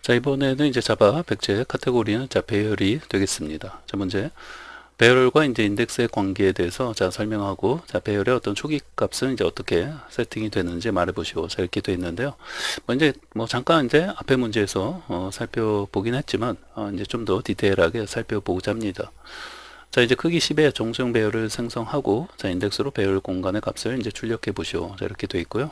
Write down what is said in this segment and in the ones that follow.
자, 이번에는 이제 자바 백제 카테고리는 자, 배열이 되겠습니다. 자, 문제. 배열과 이제 인덱스의 관계에 대해서 자, 설명하고, 자, 배열의 어떤 초기 값은 이제 어떻게 세팅이 되는지 말해 보시오. 자, 이렇게 되어 있는데요. 이제 잠깐 이제 앞에 문제에서 살펴보긴 했지만, 이제 좀 더 디테일하게 살펴보고자 합니다. 자, 이제 크기 10의 정수형 배열을 생성하고, 자, 인덱스로 배열 공간의 값을 이제 출력해 보시오. 자, 이렇게 되어 있고요.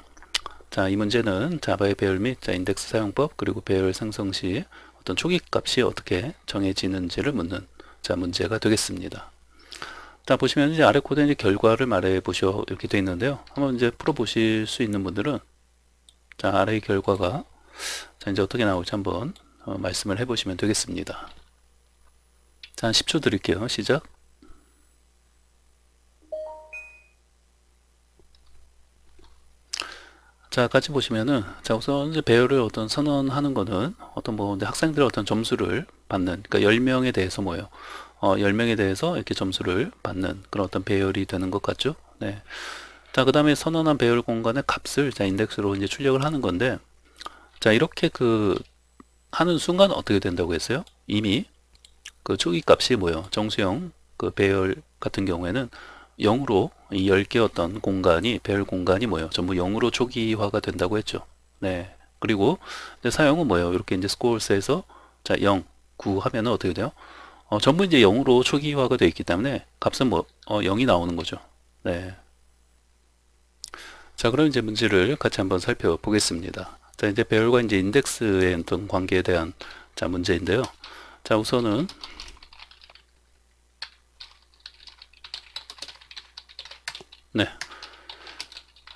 자, 이 문제는 자바의 배열 및 자, 인덱스 사용법 그리고 배열 생성 시 어떤 초기 값이 어떻게 정해지는지를 묻는 자, 문제가 되겠습니다. 자, 보시면 이제 아래 코드에 이제 결과를 말해 보시오 이렇게 되어 있는데요. 한번 이제 풀어 보실 수 있는 분들은 자, 아래의 결과가 자, 이제 어떻게 나올지 한번 말씀을 해 보시면 되겠습니다. 자, 한 10초 드릴게요. 시작. 자, 같이 보시면은, 자, 우선 이제 배열을 어떤 선언하는 거는 어떤 이제 학생들의 어떤 점수를 받는, 그러니까 10명에 대해서 10명에 대해서 이렇게 점수를 받는 그런 어떤 배열이 되는 것 같죠? 네. 자, 그 다음에 선언한 배열 공간의 값을 자, 인덱스로 이제 출력을 하는 건데, 자, 이렇게 하는 순간 어떻게 된다고 했어요? 이미 그 초기 값이 정수형 그 배열 같은 경우에는 0으로 이 10개 어떤 공간이 배열 공간이 전부 0으로 초기화가 된다고 했죠. 네. 그리고 사용은 이렇게 이제 스코어스에서 자, 0, 9 하면은 어떻게 돼요? 전부 이제 0으로 초기화가 되어 있기 때문에 값은 0이 나오는 거죠. 네. 자, 그럼 이제 문제를 같이 한번 살펴보겠습니다. 자, 이제 배열과 이제 인덱스의 어떤 관계에 대한 자, 문제인데요. 자, 우선은 네.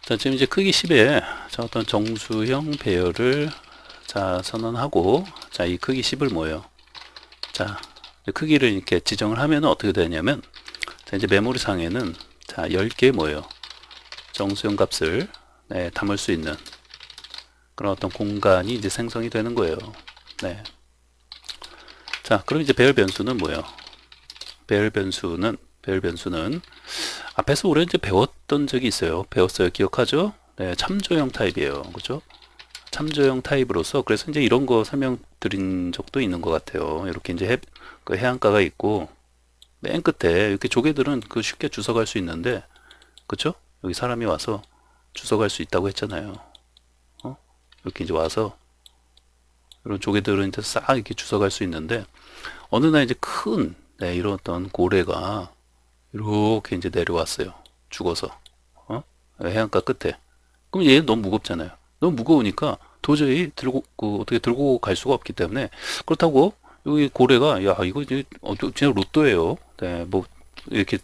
자, 지금 이제 크기 10에 자, 어떤 정수형 배열을 자, 선언하고 자, 이 크기 10을 자, 크기를 이렇게 지정을 하면 어떻게 되냐면 자, 이제 메모리 상에는 자, 10개 정수형 값을 네, 담을 수 있는 그런 어떤 공간이 이제 생성이 되는 거예요. 네. 자, 그럼 이제 배열 변수는 배열 변수는 앞에서 우리 이제 배웠던 적이 있어요. 배웠어요. 기억하죠? 네, 참조형 타입이에요. 그죠? 참조형 타입으로서 그래서 이제 이런 거 설명드린 적도 있는 것 같아요. 이렇게 이제 그 해안가가 있고 맨 끝에 이렇게 조개들은 쉽게 주워갈 수 있는데, 그쵸? 여기 사람이 와서 주워갈 수 있다고 했잖아요. 이렇게 이제 와서 이런 조개들은 이제 싹 이렇게 주워갈 수 있는데 어느 날 이제 큰 이런 어떤 고래가 이렇게 이제 내려왔어요. 죽어서. 해안가 끝에. 그럼 얘 너무 무겁잖아요. 너무 무거우니까 도저히 어떻게 들고 갈 수가 없기 때문에 그렇다고 여기 고래가 야, 이거 이제 진짜 로또예요. 네, 이렇게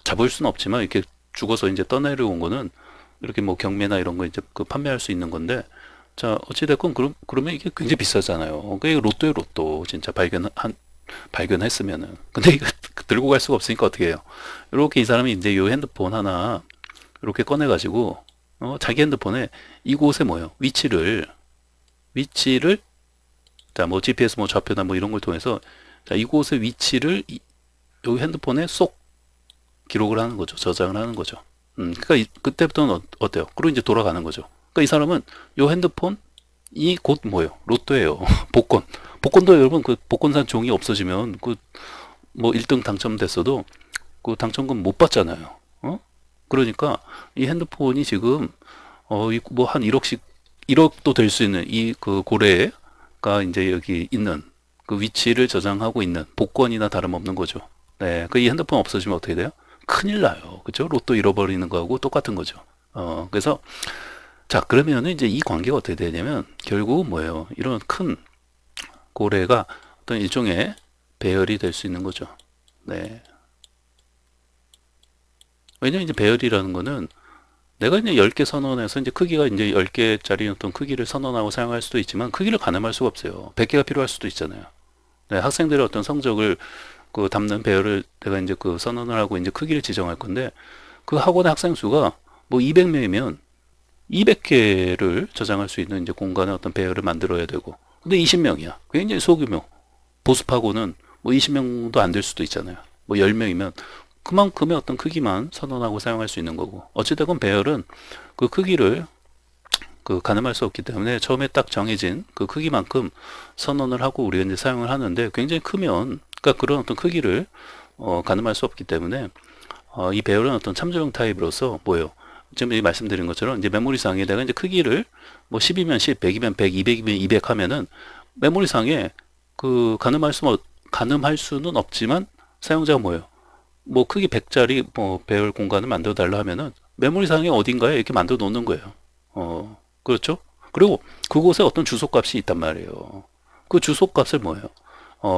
잡을 수는 없지만 이렇게 죽어서 이제 떠내려온 거는 이렇게 경매나 이런 거 이제 판매할 수 있는 건데 자, 어찌됐건 그러면 이게 굉장히 비싸잖아요. 그게 로또예요, 로또. 진짜 발견했으면은. 근데 이거 들고 갈 수가 없으니까 어떻게 해요? 이렇게 이 사람이 이제 요 핸드폰 하나 이렇게 꺼내가지고 자기 핸드폰에 이곳에 위치를 자, GPS 좌표나 이런 걸 통해서 자, 이곳의 위치를 여기 핸드폰에 쏙 기록을 하는 거죠. 저장을 하는 거죠. 그러니까 그때부터는 어때요? 그리고 이제 돌아가는 거죠. 그러니까 이 사람은 요 핸드폰 이 곧 로또예요. 복권도 여러분 복권산 종이 없어지면 1등 당첨됐어도 그 당첨금 못 받잖아요. 그러니까 이 핸드폰이 지금 한 1억도 될 수 있는 이 고래가 이제 여기 있는 그 위치를 저장하고 있는 복권이나 다름없는 거죠. 네, 이 핸드폰 없어지면 어떻게 돼요? 큰일 나요. 그죠? 로또 잃어버리는 거하고 똑같은 거죠. 그래서 자, 그러면 이제 이 관계가 어떻게 되냐면 결국 이런 큰 고래가 어떤 일종의 배열이 될 수 있는 거죠. 네. 왜냐면 이제 배열이라는 거는 내가 이제 10개 선언해서 이제 크기가 이제 10개짜리 어떤 크기를 선언하고 사용할 수도 있지만 크기를 가늠할 수가 없어요. 100개가 필요할 수도 있잖아요. 네, 학생들의 어떤 성적을 담는 배열을 내가 이제 선언을 하고 이제 크기를 지정할 건데 그 학원의 학생 수가 200명이면 200개를 저장할 수 있는 이제 공간의 어떤 배열을 만들어야 되고 근데 20명이야. 굉장히 소규모. 보습하고는 20명도 안 될 수도 있잖아요. 10명이면 그만큼의 어떤 크기만 선언하고 사용할 수 있는 거고 어찌되건 배열은 그 크기를 가늠할 수 없기 때문에 처음에 딱 정해진 그 크기만큼 선언을 하고 우리가 이제 사용을 하는데, 굉장히 크면, 그러니까 그런 어떤 크기를 가늠할 수 없기 때문에 이 배열은 어떤 참조형 타입으로서 뭐예요? 지금 말씀드린 것처럼 이제 메모리상에다가 이제 크기를 뭐 10이면 10, 100이면 100, 200이면 200 하면은 메모리상에 가늠할 수는 없지만, 사용자가 뭐예요? 뭐 크기 100짜리 뭐 배열 공간을 만들어 달라 하면은 메모리상에 어딘가에 이렇게 만들어 놓는 거예요. 그렇죠? 그리고 그곳에 어떤 주소값이 있단 말이에요. 그 주소값을 뭐예요?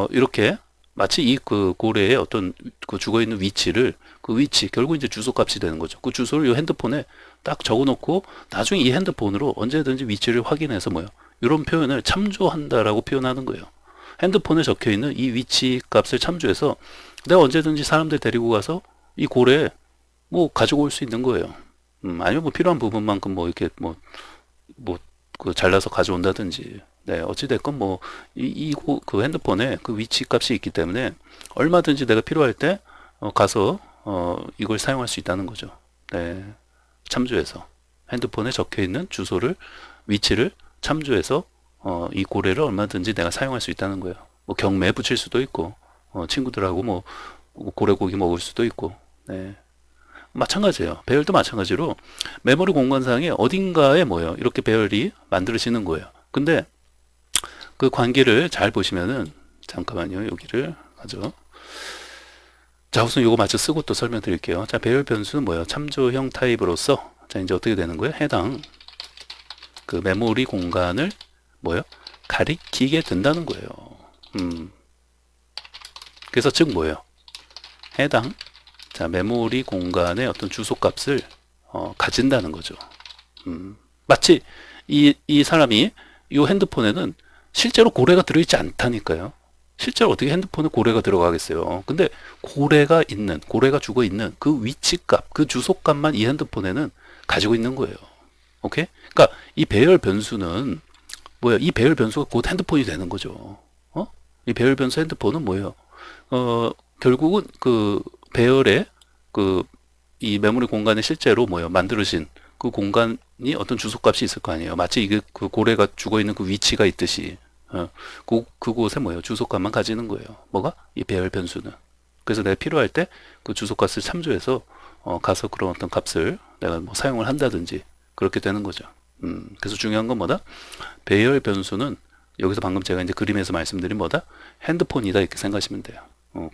이렇게 마치 이 고래의 어떤 죽어 있는 위치를, 그 위치, 결국 이제 주소값이 되는 거죠. 그 주소를 이 핸드폰에 딱 적어 놓고 나중에 이 핸드폰으로 언제든지 위치를 확인해서 뭐예요? 이런 표현을 참조한다라고 표현하는 거예요. 핸드폰에 적혀 있는 이 위치 값을 참조해서 내가 언제든지 사람들 데리고 가서 이 고래 뭐 가지고 올 수 있는 거예요. 아니면 뭐 필요한 부분만큼 뭐 이렇게 잘라서 가져온다든지. 네, 어찌됐건 뭐 그 핸드폰에 그 위치 값이 있기 때문에 얼마든지 내가 필요할 때 가서 이걸 사용할 수 있다는 거죠. 네, 참조해서 핸드폰에 적혀 있는 주소를, 위치를 참조해서 이 고래를 얼마든지 내가 사용할 수 있다는 거예요. 뭐 경매에 붙일 수도 있고, 친구들하고 뭐 고래고기 먹을 수도 있고. 네. 마찬가지예요. 배열도 마찬가지로 메모리 공간상에 어딘가에 뭐예요? 이렇게 배열이 만들어지는 거예요. 근데 그 관계를 잘 보시면은, 잠깐만요. 여기를 가죠. 자, 우선 이거 마저 쓰고 또 설명드릴게요. 자, 배열 변수는 뭐예요? 참조형 타입으로서, 자, 이제 어떻게 되는 거예요? 해당 그 메모리 공간을 뭐예요? 가리키게 된다는 거예요. 그래서 즉 뭐예요? 해당 메모리 공간의 어떤 주소값을 가진다는 거죠. 마치 이 사람이 이 핸드폰에는 실제로 고래가 들어있지 않다니까요. 실제로 어떻게 핸드폰에 고래가 들어가겠어요? 근데 고래가 죽어 있는 그 위치값, 그 주소값만 이 핸드폰에는 가지고 있는 거예요. 오케이? 그러니까 이 배열 변수는 뭐예요? 이 배열 변수가 곧 핸드폰이 되는 거죠. 이 배열 변수 핸드폰은 뭐예요? 결국은 그 배열의 이 메모리 공간에 실제로 뭐예요? 만들어진 그 공간이 어떤 주소값이 있을 거 아니에요. 마치 이게 그 고래가 죽어 있는 그 위치가 있듯이, 그곳에 뭐예요? 주소값만 가지는 거예요. 뭐가? 이 배열 변수는. 그래서 내가 필요할 때 그 주소값을 참조해서 가서 그런 어떤 값을 내가 뭐 사용을 한다든지 그렇게 되는 거죠. 그래서 중요한 건 뭐다? 배열 변수는 여기서 방금 제가 이제 그림에서 말씀드린 뭐다? 핸드폰이다, 이렇게 생각하시면 돼요.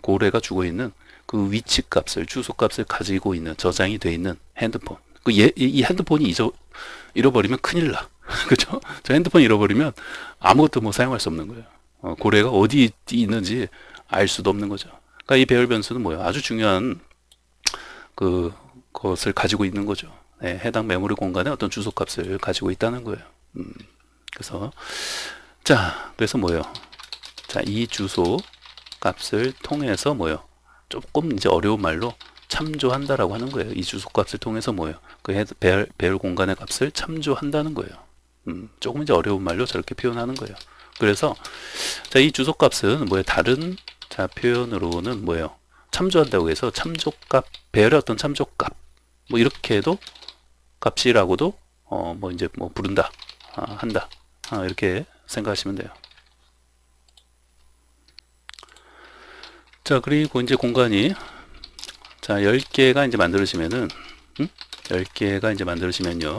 고래가 죽어 있는 그 위치 값을, 주소 값을 가지고 있는, 저장이 돼 있는 핸드폰. 이 핸드폰이 잃어버리면 큰일 나. 그죠? 저 핸드폰 잃어버리면 아무것도 뭐 사용할 수 없는 거예요. 고래가 어디 있는지 알 수도 없는 거죠. 그러니까 이 배열 변수는 뭐예요? 아주 중요한 것을 가지고 있는 거죠. 네, 해당 메모리 공간에 어떤 주소 값을 가지고 있다는 거예요. 그래서 뭐예요? 자, 이 주소 값을 통해서 뭐예요? 조금 이제 어려운 말로 참조한다라고 하는 거예요. 이 주소 값을 통해서 뭐예요? 그 배열 공간의 값을 참조한다는 거예요. 조금 이제 어려운 말로 저렇게 표현하는 거예요. 그래서 자, 이 주소 값은 뭐예요? 다른 표현으로는 뭐예요? 참조한다고 해서 참조값, 배열의 어떤 참조값, 뭐 이렇게도 값이라고도 뭐 이제 뭐 부른다, 한다, 이렇게 생각하시면 돼요. 자, 그리고 이제 공간이 10개가 이제 만들어지면은 10개가 이제 만들어지면요.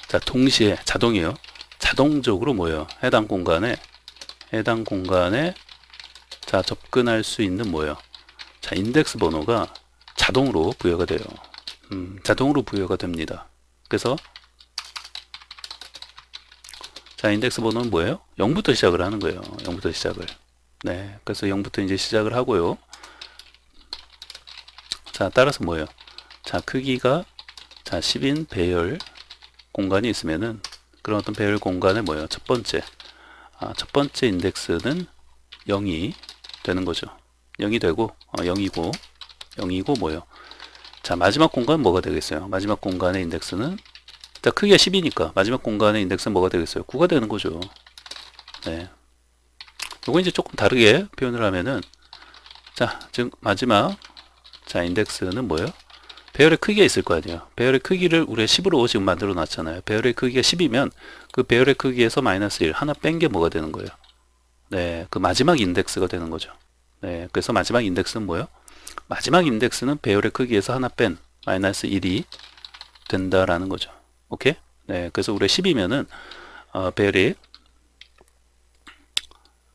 자, 동시에 자동이요. 자동적으로 뭐예요? 해당 공간에 자, 접근할 수 있는 뭐예요? 자, 인덱스 번호가 자동으로 부여가 돼요. 자동으로 부여가 됩니다. 그래서 자, 인덱스 번호는 뭐예요? 0부터 시작을 하는 거예요. 0부터 시작을. 네, 그래서 0부터 이제 시작을 하고요. 자, 따라서 뭐예요? 자, 크기가 10인 배열 공간이 있으면은 그런 어떤 배열 공간에 뭐예요? 첫 번째 인덱스는 0이 되는 거죠. 0이 되고 0이고 뭐예요? 자, 마지막 공간은 뭐가 되겠어요? 마지막 공간의 인덱스는 자, 크기가 10이니까 마지막 공간의 인덱스는 뭐가 되겠어요? 9가 되는 거죠. 네. 요거 이제 조금 다르게 표현을 하면은 자, 즉 마지막 인덱스는 뭐예요? 배열의 크기가 있을 거 아니에요. 배열의 크기를 우리가 10으로 지금 만들어 놨잖아요. 배열의 크기가 10이면 그 배열의 크기에서 마이너스 1 하나 뺀 게 뭐가 되는 거예요? 네, 그 마지막 인덱스가 되는 거죠. 네, 그래서 마지막 인덱스는 뭐예요? 마지막 인덱스는 배열의 크기에서 하나 뺀 마이너스 1이 된다라는 거죠. 오케이? 네, 그래서 우리가 10이면은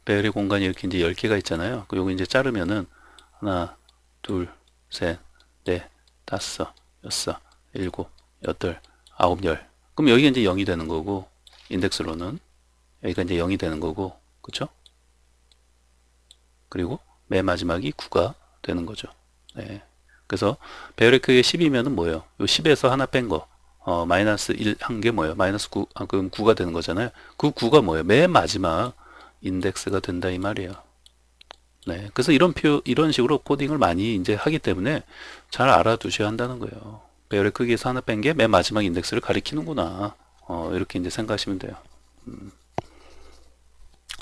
배열의 공간이 이렇게 이제 10개가 있잖아요. 요거 이제 자르면은 하나, 둘, 셋, 넷, 다섯, 여섯, 일곱, 여덟, 아홉, 열. 그럼 여기가 이제 0이 되는 거고, 인덱스로는 여기가 이제 0이 되는 거고, 그쵸? 그리고 맨 마지막이 9가 되는 거죠. 네. 그래서 배열의 크기가 10이면은 뭐예요? 요 10에서 하나 뺀 거, 마이너스 1 한 게 뭐예요? 마이너스 9, 그럼 9가 되는 거잖아요. 그 9가 뭐예요? 맨 마지막 인덱스가 된다 이 말이에요. 네. 그래서 이런 식으로 코딩을 많이 이제 하기 때문에 잘 알아두셔야 한다는 거예요. 배열의 크기에서 하나 뺀 게 맨 마지막 인덱스를 가리키는구나. 이렇게 이제 생각하시면 돼요.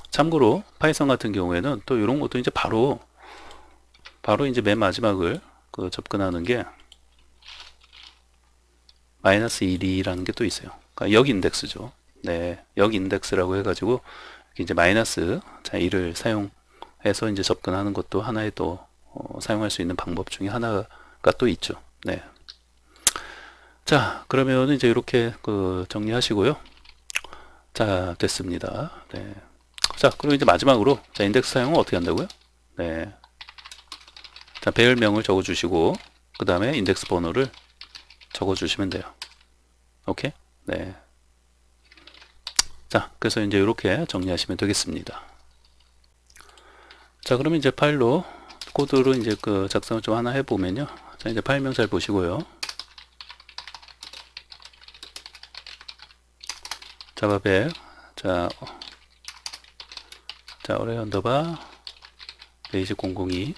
참고로 파이썬 같은 경우에는 또 이런 것도 이제 바로 이제 맨 마지막을 접근하는 게 마이너스 1이라는 게 또 있어요. 그러니까 역 인덱스죠. 네, 역 인덱스라고 해가지고 이제 마이너스 1을 사용해서 이제 접근하는 것도 하나의 또 사용할 수 있는 방법 중에 하나가 또 있죠. 네. 자, 그러면 이제 이렇게 정리하시고요. 자, 됐습니다. 네. 자, 그리고 이제 마지막으로 자, 인덱스 사용은 어떻게 한다고요? 네. 자, 배열명을 적어 주시고 그 다음에 인덱스 번호를 적어 주시면 돼요. 오케이? 네. 자, 그래서 이제 이렇게 정리하시면 되겠습니다. 자, 그러면 이제 파일로 코드로 이제 작성을 좀 하나 해보면요. 자, 이제 파일명 잘 보시고요. 자바벨, 자, 어레이 언더바 베이직 002.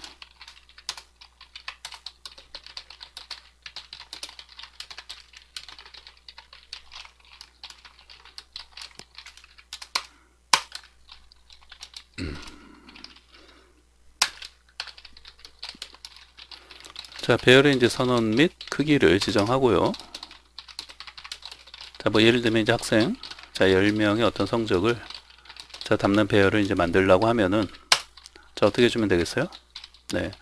자, 배열의 이제 선언 및 크기를 지정하고요. 자, 뭐 예를 들면 이제 학생, 자, 10명의 어떤 성적을 자, 담는 배열을 이제 만들려고 하면은 자, 어떻게 해주면 되겠어요? 네,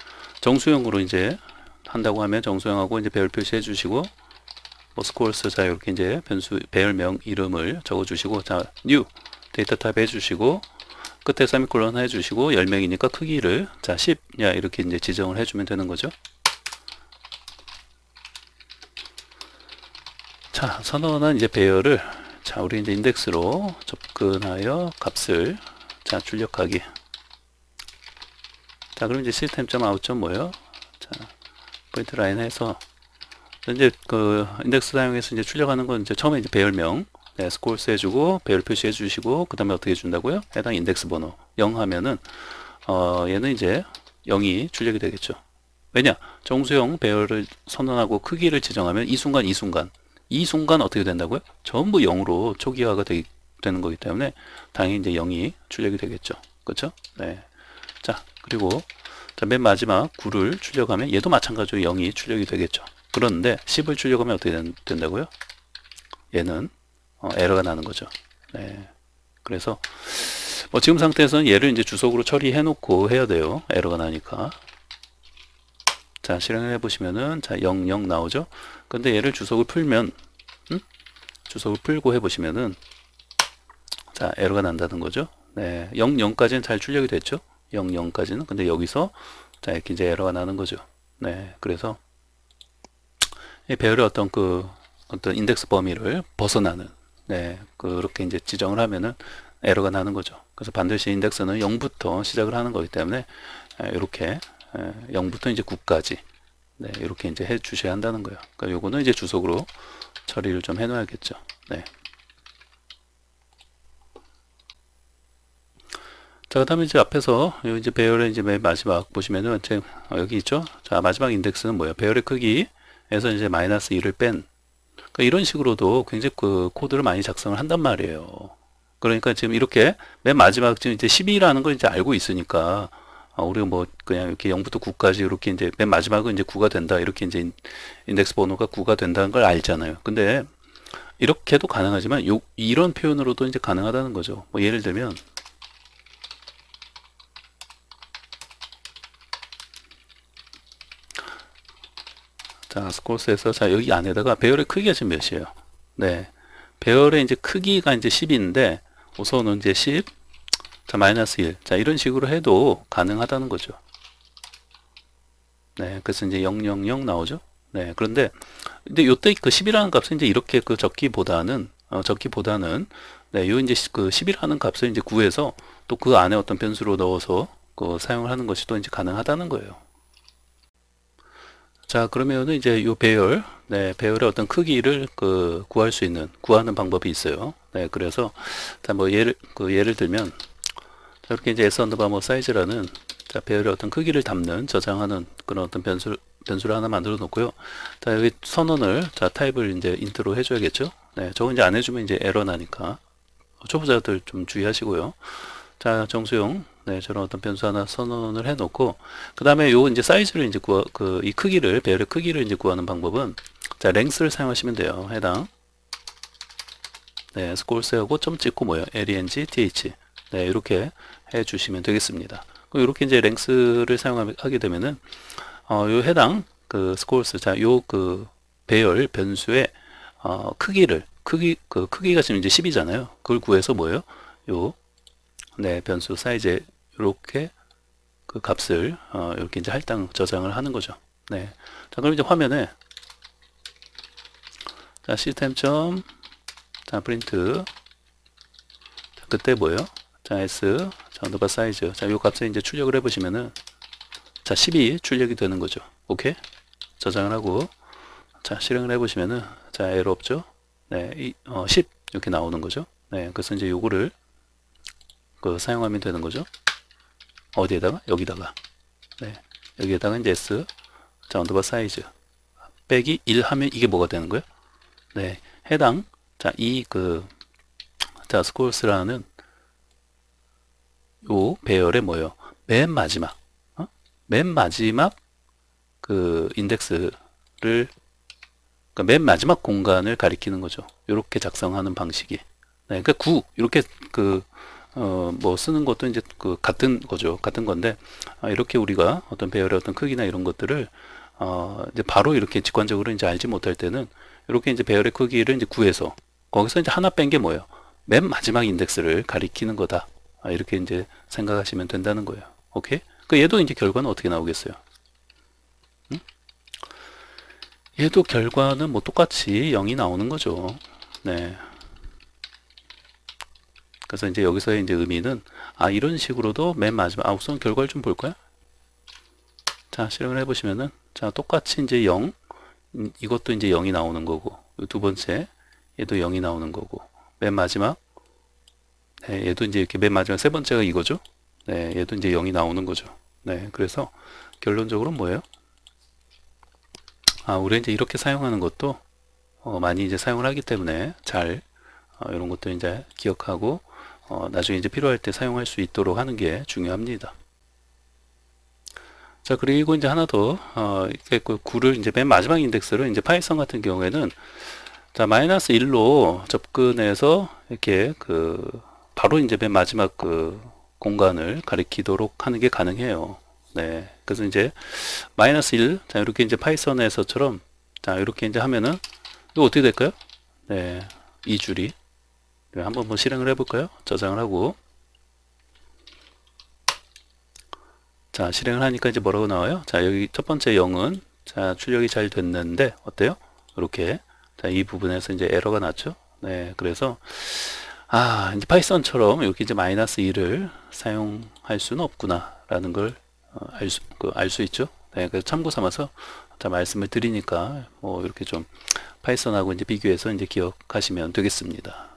정수형으로 이제 한다고 하면 정수형하고 이제 배열 표시해 주시고 뭐 스코어스, 자, 이렇게 이제 배열명 이름을 적어 주시고, 자, new 데이터 타입 해 주시고 끝에 세미콜론 해 주시고 10명이니까 크기를 자, 10냐 이렇게 이제 지정을 해주면 되는 거죠. 자, 선언한 이제 배열을 자, 우리 이제 인덱스로 접근하여 값을 자, 출력하기. 자, 그럼 이제 시스템.out 뭐예요? 자, 포인트 라인 해서 이제 인덱스 사용해서 이제 출력하는 건 이제 처음에 이제 배열명 네, 스콜스 해주고 배열 표시해 주시고 그 다음에 어떻게 준다고요? 해당 인덱스 번호 0 하면은 얘는 이제 0이 출력이 되겠죠. 왜냐? 정수형 배열을 선언하고 크기를 지정하면 이 순간 어떻게 된다고요? 전부 0으로 초기화가 되는 거기 때문에 당연히 이제 0이 출력이 되겠죠. 그렇죠? 네. 자, 그리고 자, 맨 마지막 9를 출력하면 얘도 마찬가지로 0이 출력이 되겠죠. 그런데 10을 출력하면 어떻게 된다고요? 얘는 에러가 나는 거죠. 네. 그래서 뭐 지금 상태에서는 얘를 이제 주석으로 처리해 놓고 해야 돼요. 에러가 나니까. 자, 실행을 해보시면은, 자, 0, 0 나오죠? 근데 얘를 주석을 풀면, 주석을 풀고 해보시면은, 자, 에러가 난다는 거죠? 네. 0, 0까지는 잘 출력이 됐죠? 0, 0까지는. 근데 여기서, 자, 이렇게 이제 에러가 나는 거죠. 네. 그래서, 이 배열의 어떤 인덱스 범위를 벗어나는, 네. 그렇게 이제 지정을 하면은 에러가 나는 거죠. 그래서 반드시 인덱스는 0부터 시작을 하는 거기 때문에, 이렇게, 0부터 이제 9까지 네, 이렇게 이제 해 주셔야 한다는 거예요. 그러니까 요거는 이제 주석으로 처리를 좀 해 놔야겠죠. 네. 자, 그다음에 이제 앞에서 이제 배열의 이제 맨 마지막 보시면은 여기 있죠. 자, 마지막 인덱스는 뭐예요? 배열의 크기에서 이제 마이너스 1을 뺀. 그러니까 이런 식으로도 굉장히 코드를 많이 작성을 한단 말이에요. 그러니까 지금 이렇게 맨 마지막 지금 이제 12라는 걸 이제 알고 있으니까 우리가 뭐 그냥 이렇게 0부터 9까지 이렇게 이제 맨 마지막은 이제 9가 된다. 이렇게 이제 인덱스 번호가 9가 된다는 걸 알잖아요. 근데 이렇게도 가능하지만 이런 표현으로도 이제 가능하다는 거죠. 뭐 예를 들면 자, 스콜스에서 자, 여기 안에다가 배열의 크기가 지금 몇이에요? 네. 배열의 이제 크기가 이제 10인데 우선은 이제 10, 자, 마이너스 1. 자, 이런 식으로 해도 가능하다는 거죠. 네. 그래서 이제 000 나오죠. 네. 그런데 근데 요때 그 10이라는 값은 이제 이렇게 그 적기보다는 네, 요 이제 그 10이라는 값을 이제 구해서 또 그 안에 어떤 변수로 넣어서 그 사용을 하는 것이 또 이제 가능하다는 거예요. 자, 그러면은 이제 요 배열, 네, 배열의 어떤 크기를 그 구하는 방법이 있어요. 네, 그래서 자, 뭐 예를 들면 자, 이렇게 이제 s 언더바 뭐 사이즈라는 자, 배열의 어떤 크기를 담는 저장하는 그런 어떤 변수를 하나 만들어 놓고요. 자, 여기 선언을 자, 타입을 이제 인트로 해줘야겠죠. 네, 저거 이제 안 해주면 이제 에러 나니까 초보자들 좀 주의하시고요. 자, 정수용, 네, 저런 어떤 변수 하나 선언을 해놓고, 그 다음에 요 이제 사이즈를 이제 이 크기를, 배열의 크기를 이제 구하는 방법은, 자, 랭스를 사용하시면 돼요. 해당. 네, 스콜스하고 점 찍고 뭐예요? length. 네, 이렇게 해주시면 되겠습니다. 그럼 이렇게 이제 랭스를 사용하게 되면은, 요 해당, 그 스콜스, 자, 요 그 배열 변수의, 크기가 지금 이제 10이잖아요. 그걸 구해서 뭐예요? 요, 네, 변수 사이즈에 이렇게 그 값을 이렇게 이제 할당 저장을 하는 거죠. 네. 자, 그럼 이제 화면에 자, 시스템 자, 프린트 자, 그때 뭐예요? 자, s 자, 언더바 사이즈 자, 요 값을 이제 출력을 해 보시면은 자, 10이 출력이 되는 거죠. 오케이? 저장을 하고 자, 실행을 해 보시면은 자, 에러 없죠? 네, 10 이렇게 나오는 거죠. 네, 그래서 이제 요거를 사용하면 되는 거죠. 어디에다가? 여기다가. 네. 여기에다가 이제 S, 자, 언더바 사이즈. 빼기 1 하면 이게 뭐가 되는 거예요? 네. 해당, 자, 자, 스콜스라는 요 배열의 뭐예요? 맨 마지막, 맨 마지막 그 인덱스를, 그러니까 맨 마지막 공간을 가리키는 거죠. 이렇게 작성하는 방식이. 네. 그러니까 9, 이렇게 뭐 쓰는 것도 이제 같은 거죠. 같은 건데, 이렇게 우리가 어떤 배열의 어떤 크기나 이런 것들을, 이제 바로 이렇게 직관적으로 이제 알지 못할 때는, 이렇게 이제 배열의 크기를 이제 구해서, 거기서 이제 하나 뺀 게 뭐예요? 맨 마지막 인덱스를 가리키는 거다. 이렇게 이제 생각하시면 된다는 거예요. 오케이? 그 얘도 이제 결과는 어떻게 나오겠어요? 응? 얘도 결과는 뭐 똑같이 0이 나오는 거죠. 네. 그래서 이제 여기서의 이제 의미는 이런 식으로도 맨 마지막 우선 결과를 좀 볼까요? 자, 실행을 해보시면은 자, 똑같이 이제 0 이것도 이제 0이 나오는 거고 두 번째 얘도 0이 나오는 거고 맨 마지막 네, 얘도 이제 이렇게 맨 마지막 세 번째가 이거죠. 네, 얘도 이제 0이 나오는 거죠. 네, 그래서 결론적으로 뭐예요? 우리 이제 이렇게 사용하는 것도 많이 이제 사용을 하기 때문에 잘 이런 것도 이제 기억하고 나중에 이제 필요할 때 사용할 수 있도록 하는 게 중요합니다. 자, 그리고 이제 하나 더, 이렇게 그 9를 이제 맨 마지막 인덱스를 이제 파이썬 같은 경우에는 자, 마이너스 1로 접근해서 이렇게 바로 이제 맨 마지막 공간을 가리키도록 하는 게 가능해요. 네. 그래서 이제 마이너스 1, 자, 이렇게 이제 파이썬에서처럼 자, 이렇게 이제 하면은 이거 어떻게 될까요? 네. 이 줄이 네, 한번 뭐 실행을 해볼까요? 저장을 하고 자, 실행을 하니까 이제 뭐라고 나와요? 자, 여기 첫 번째 0은 자, 출력이 잘 됐는데 어때요? 이렇게 자, 이 부분에서 이제 에러가 났죠? 네, 그래서 이제 파이썬처럼 이렇게 이제 마이너스 2를 사용할 수는 없구나 라는 걸 알 수 있죠? 네, 그래서 참고 삼아서 자, 말씀을 드리니까 뭐 이렇게 좀 파이썬하고 이제 비교해서 이제 기억하시면 되겠습니다.